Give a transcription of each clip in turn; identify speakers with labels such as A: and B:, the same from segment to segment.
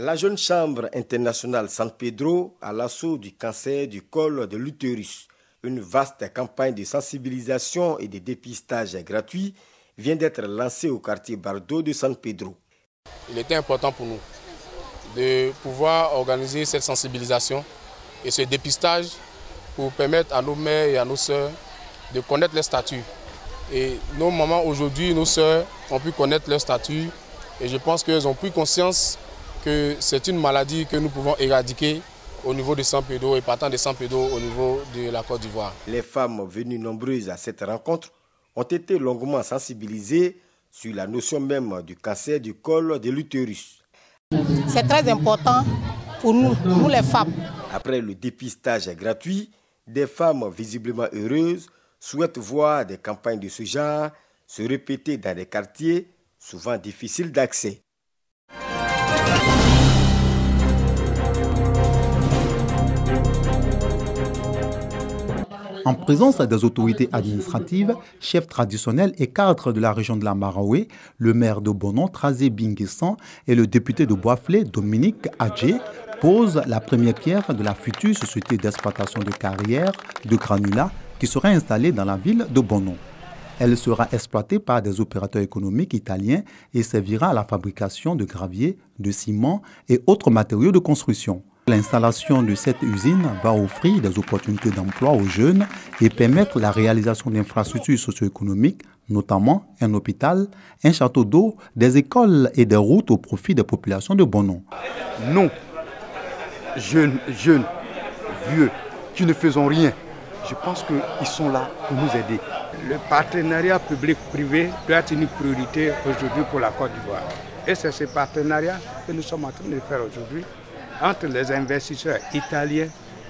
A: La jeune chambre internationale San Pedro à l'assaut du cancer du col de l'utérus. Une vaste campagne de sensibilisation et de dépistage gratuit vient d'être lancée au quartier Bardo de San Pedro.
B: Il était important pour nous de pouvoir organiser cette sensibilisation et ce dépistage pour permettre à nos mères et à nos sœurs de connaître leur statut. Et nos mamans aujourd'hui, nos sœurs ont pu connaître leur statut et je pense qu'elles ont pris conscience que c'est une maladie que nous pouvons éradiquer au niveau de San Pedro et partant de San Pedro au niveau de la Côte d'Ivoire.
A: Les femmes venues nombreuses à cette rencontre ont été longuement sensibilisées sur la notion même du cancer du col de l'utérus.
C: C'est très important pour nous les femmes.
A: Après le dépistage gratuit, des femmes visiblement heureuses souhaitent voir des campagnes de ce genre se répéter dans des quartiers souvent difficiles d'accès.
D: En présence des autorités administratives, chefs traditionnels et cadres de la région de la Maraoué, le maire de Bonon, Trazé Binguessan, et le député de Boisflé, Dominique Adjé, posent la première pierre de la future société d'exploitation de carrières de granulats qui sera installée dans la ville de Bonon. Elle sera exploitée par des opérateurs économiques italiens et servira à la fabrication de gravier, de ciment et autres matériaux de construction. L'installation de cette usine va offrir des opportunités d'emploi aux jeunes et permettre la réalisation d'infrastructures socio-économiques, notamment un hôpital, un château d'eau, des écoles et des routes au profit des populations de Bonon.
E: Nous, jeunes, vieux, qui ne faisons rien, je pense qu'ils sont là pour nous aider.
F: Le partenariat public-privé doit être une priorité aujourd'hui pour la Côte d'Ivoire. Et c'est ce partenariat que nous sommes en train de faire aujourd'hui entre les investisseurs italiens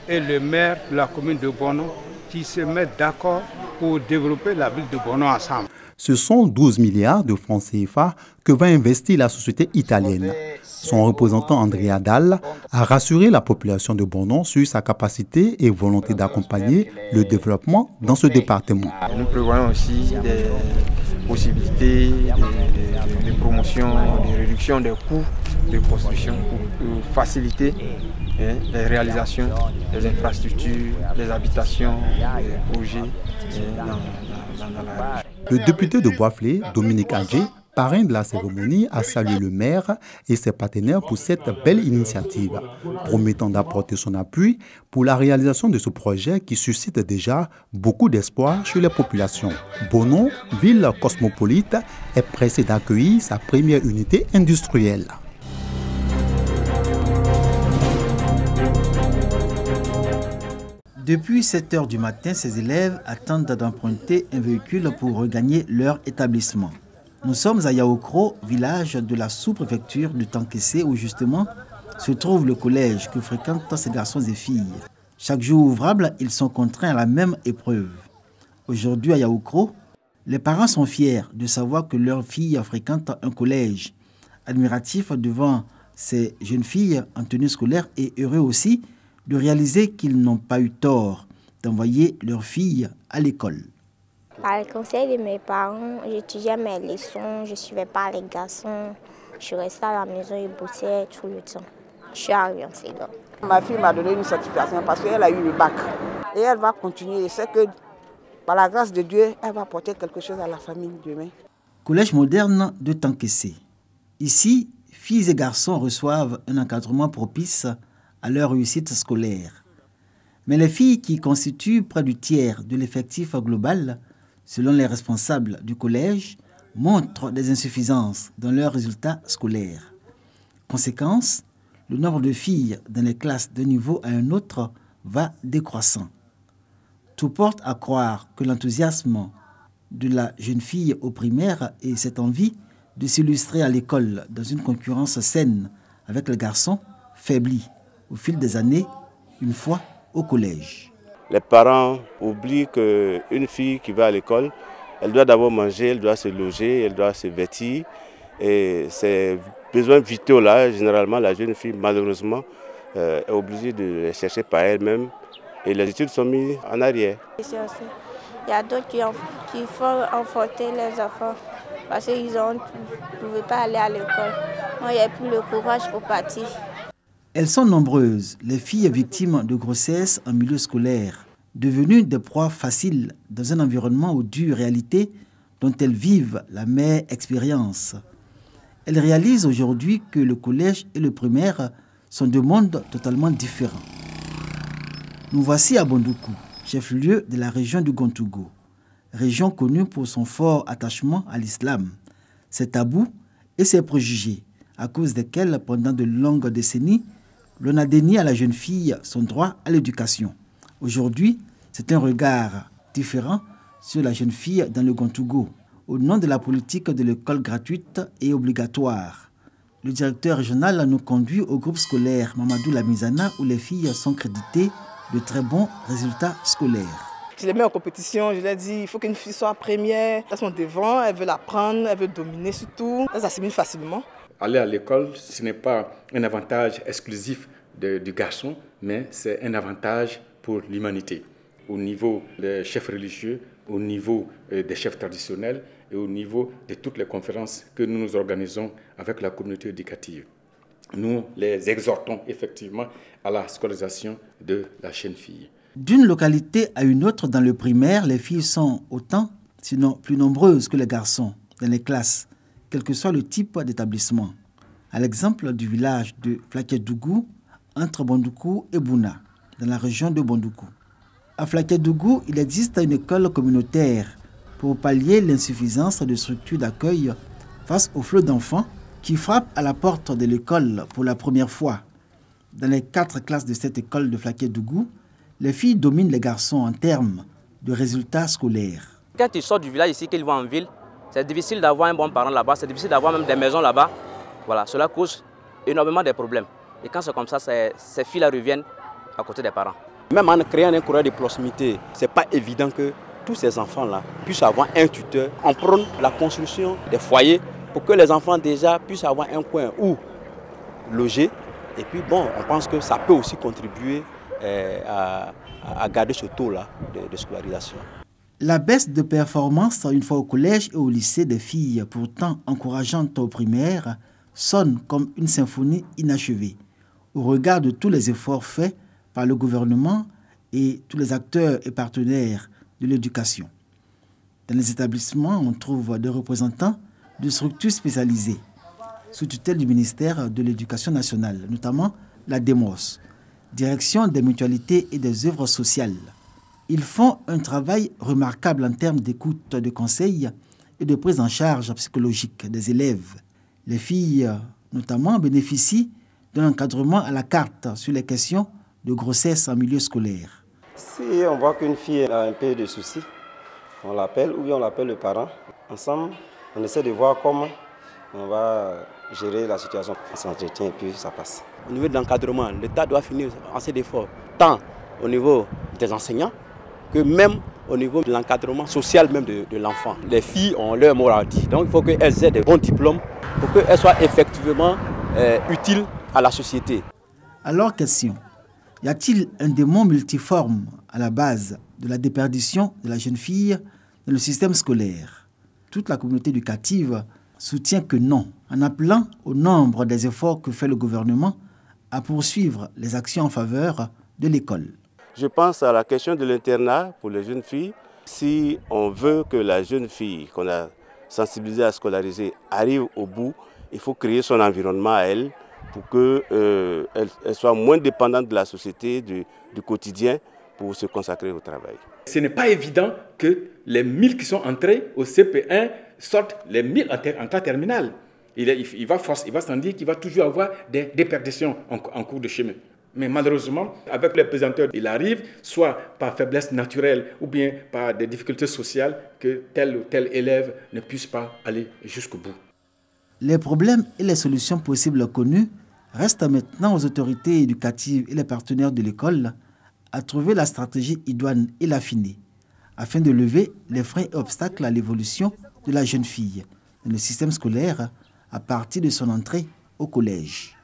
F: et le maire de la commune de Bonon qui se mettent d'accord pour développer la ville de Bonon ensemble.
D: Ce sont 12 milliards de francs CFA que va investir la société italienne. Son représentant Andrea Dalle a rassuré la population de Bonon sur sa capacité et volonté d'accompagner le développement dans ce département.
G: Nous prévoyons aussi des possibilités de promotion, de réduction des coûts de construction pour faciliter les réalisations des infrastructures, des habitations, des projets dans la région.
D: Le député de Boisflé, Dominique Adjé, parrain de la cérémonie, a salué le maire et ses partenaires pour cette belle initiative, promettant d'apporter son appui pour la réalisation de ce projet qui suscite déjà beaucoup d'espoir chez les populations. Bonon, ville cosmopolite, est pressée d'accueillir sa première unité industrielle.
H: Depuis 7 h du matin, ces élèves attendent d'emprunter un véhicule pour regagner leur établissement. Nous sommes à Yaoukro, village de la sous-préfecture de Tankessé, où justement se trouve le collège que fréquentent ces garçons et filles. Chaque jour ouvrable, ils sont contraints à la même épreuve. Aujourd'hui à Yaoukro, les parents sont fiers de savoir que leur fille fréquente un collège. Admiratifs devant ces jeunes filles en tenue scolaire et heureux aussi de réaliser qu'ils n'ont pas eu tort d'envoyer leur fille à l'école.
I: Par le conseil de mes parents, j'étudiais mes leçons, je ne suivais pas les garçons. Je restais à la maison et bossais tout le temps. Je suis arrivée en Sénégal.
J: Ma fille m'a donné une satisfaction parce qu'elle a eu le bac. Et elle va continuer. Je sais que par la grâce de Dieu, elle va apporter quelque chose à la famille demain.
H: Collège moderne de Tankessé. Ici, filles et garçons reçoivent un encadrement propice à leur réussite scolaire. Mais les filles, qui constituent près du tiers de l'effectif global, selon les responsables du collège, montrent des insuffisances dans leurs résultats scolaires. Conséquence, le nombre de filles dans les classes d'un niveau à un autre va décroissant. Tout porte à croire que l'enthousiasme de la jeune fille au primaire et cette envie de s'illustrer à l'école dans une concurrence saine avec les garçons faiblit au fil des années, une fois au collège.
K: Les parents oublient qu'une fille qui va à l'école, elle doit d'abord manger, elle doit se loger, elle doit se vêtir. Et ces besoins vitaux là, généralement la jeune fille malheureusement est obligée de les chercher par elle-même et les études sont mises en arrière.
I: Il y a d'autres qui font enfanter les enfants parce qu'ils ne pouvaient pas aller à l'école. Moi, il n'y avait plus le courage pour partir.
H: Elles sont nombreuses, les filles victimes de grossesse en milieu scolaire, devenues des proies faciles dans un environnement aux dures réalités dont elles vivent la mère expérience. Elles réalisent aujourd'hui que le collège et le primaire sont deux mondes totalement différents. Nous voici à Bondoukou, chef-lieu de la région du Gontougo, région connue pour son fort attachement à l'islam, ses tabous et ses préjugés, à cause desquels, pendant de longues décennies, l'on a dénié à la jeune fille son droit à l'éducation. Aujourd'hui, c'est un regard différent sur la jeune fille dans le Gontougo, au nom de la politique de l'école gratuite et obligatoire. Le directeur régional nous conduit au groupe scolaire Mamadou Lamizana, où les filles sont créditées de très bons résultats scolaires.
L: Je les mets en compétition, je leur dis il faut qu'une fille soit première. Elles sont devant, elles veulent apprendre, elles veulent dominer surtout. Elles assimilent facilement.
F: Aller à l'école, ce n'est pas un avantage exclusif du garçon, mais c'est un avantage pour l'humanité. Au niveau des chefs religieux, au niveau des chefs traditionnels et au niveau de toutes les conférences que nous organisons avec la communauté éducative. Nous les exhortons effectivement à la scolarisation de la jeune fille.
H: D'une localité à une autre dans le primaire, les filles sont autant, sinon plus nombreuses que les garçons dans les classes, quel que soit le type d'établissement. À l'exemple du village de Flakedougou, entre Bondoukou et Bouna, dans la région de Bondoukou. À Flakedougou, il existe une école communautaire pour pallier l'insuffisance de structures d'accueil face au flot d'enfants qui frappent à la porte de l'école pour la première fois. Dans les 4 classes de cette école de Flakedougou, les filles dominent les garçons en termes de résultats scolaires.
M: Quand ils sortent du village ici, qu'ils vont en ville, c'est difficile d'avoir un bon parent là-bas, c'est difficile d'avoir même des maisons là-bas. Voilà, cela cause énormément de problèmes. Et quand c'est comme ça, ces filles-là reviennent à côté des parents.
N: Même en créant un courrier de proximité, ce n'est pas évident que tous ces enfants-là puissent avoir un tuteur. On prône la construction des foyers pour que les enfants déjà puissent avoir un coin où loger. Et puis bon, on pense que ça peut aussi contribuer à garder ce taux-là de scolarisation.
H: La baisse de performance une fois au collège et au lycée des filles, pourtant encourageantes au primaire, sonne comme une symphonie inachevée, au regard de tous les efforts faits par le gouvernement et tous les acteurs et partenaires de l'éducation. Dans les établissements, on trouve des représentants de structures spécialisées, sous tutelle du ministère de l'Éducation nationale, notamment la DEMOS, Direction des mutualités et des œuvres sociales. Ils font un travail remarquable en termes d'écoute, de conseils et de prise en charge psychologique des élèves. Les filles, notamment, bénéficient d'un encadrement à la carte sur les questions de grossesse en milieu scolaire.
O: Si on voit qu'une fille a un peu de soucis, on l'appelle ou bien on l'appelle le parent. Ensemble, on essaie de voir comment on va gérer la situation. On s'entretient et puis ça passe.
N: Au niveau de l'encadrement, l'État doit finir assez d'efforts, tant au niveau des enseignants que même au niveau de l'encadrement social même de l'enfant. Les filles ont leur mot à dire, donc il faut qu'elles aient des bons diplômes pour qu'elles soient effectivement utiles à la société.
H: Alors, question, y a-t-il un démon multiforme à la base de la déperdition de la jeune fille dans le système scolaire? Toute la communauté éducative soutient que non, en appelant au nombre des efforts que fait le gouvernement à poursuivre les actions en faveur de l'école.
K: Je pense à la question de l'internat pour les jeunes filles. Si on veut que la jeune fille qu'on a sensibilisée à scolariser arrive au bout, il faut créer son environnement à elle pour qu'elle soit moins dépendante de la société, du quotidien, pour se consacrer au travail.
F: Ce n'est pas évident que les 1000 qui sont entrés au CP1 sortent les 1000 en classe terminale. Il va sans dire qu'il va toujours avoir des déperditions en cours de chemin. Mais malheureusement, avec les pesanteurs, il arrive, soit par faiblesse naturelle ou bien par des difficultés sociales, que tel ou tel élève ne puisse pas aller jusqu'au bout.
H: Les problèmes et les solutions possibles connues restent maintenant aux autorités éducatives et les partenaires de l'école à trouver la stratégie idoine et l'affiner, afin de lever les freins et obstacles à l'évolution de la jeune fille dans le système scolaire à partir de son entrée au collège.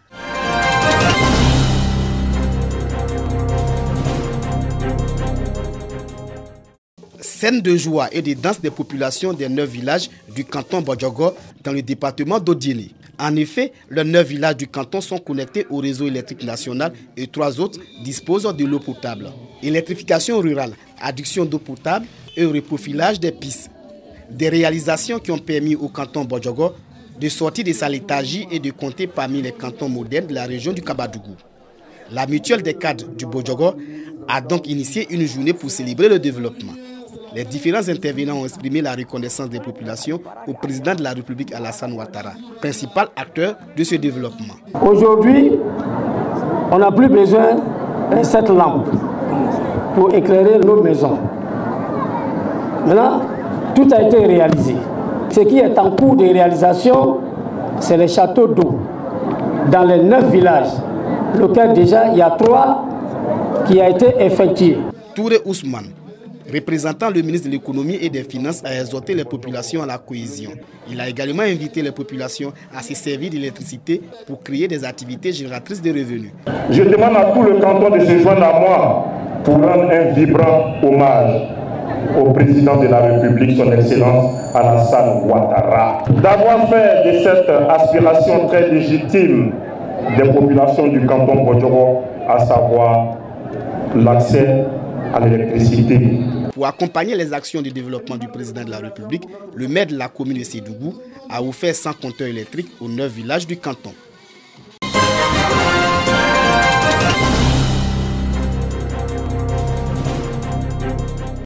P: Scène de joie et de danse des populations des 9 villages du canton Bodjogo dans le département d'Odiéné. En effet, les 9 villages du canton sont connectés au réseau électrique national et 3 autres disposent de l'eau potable. Électrification rurale, adduction d'eau potable et reprofilage des pistes. Des réalisations qui ont permis au canton Bodjogo de sortir de sa léthargie et de compter parmi les cantons modernes de la région du Kabadougou. La mutuelle des cadres du Bodjogo a donc initié une journée pour célébrer le développement. Les différents intervenants ont exprimé la reconnaissance des populations au président de la République Alassane Ouattara, principal acteur de ce développement.
Q: Aujourd'hui, on n'a plus besoin de cette lampe pour éclairer nos maisons. Maintenant, tout a été réalisé. Ce qui est en cours de réalisation, c'est les châteaux d'eau dans les 9 villages, lequel déjà il y a 3 qui a été effectué.
P: Touré Ousmane, représentant le ministre de l'économie et des finances, a exhorté les populations à la cohésion. Il a également invité les populations à se servir d'électricité pour créer des activités génératrices de revenus.
R: Je demande à tout le canton de se joindre à moi pour rendre un vibrant hommage au président de la République, son Excellence Alassane Ouattara, d'avoir fait de cette aspiration très légitime des populations du canton Bodjogo, à savoir l'accès à l'électricité.
P: Pour accompagner les actions de développement du président de la République, le maire de la commune de Sédougou a offert 100 compteurs électriques aux 9 villages du canton.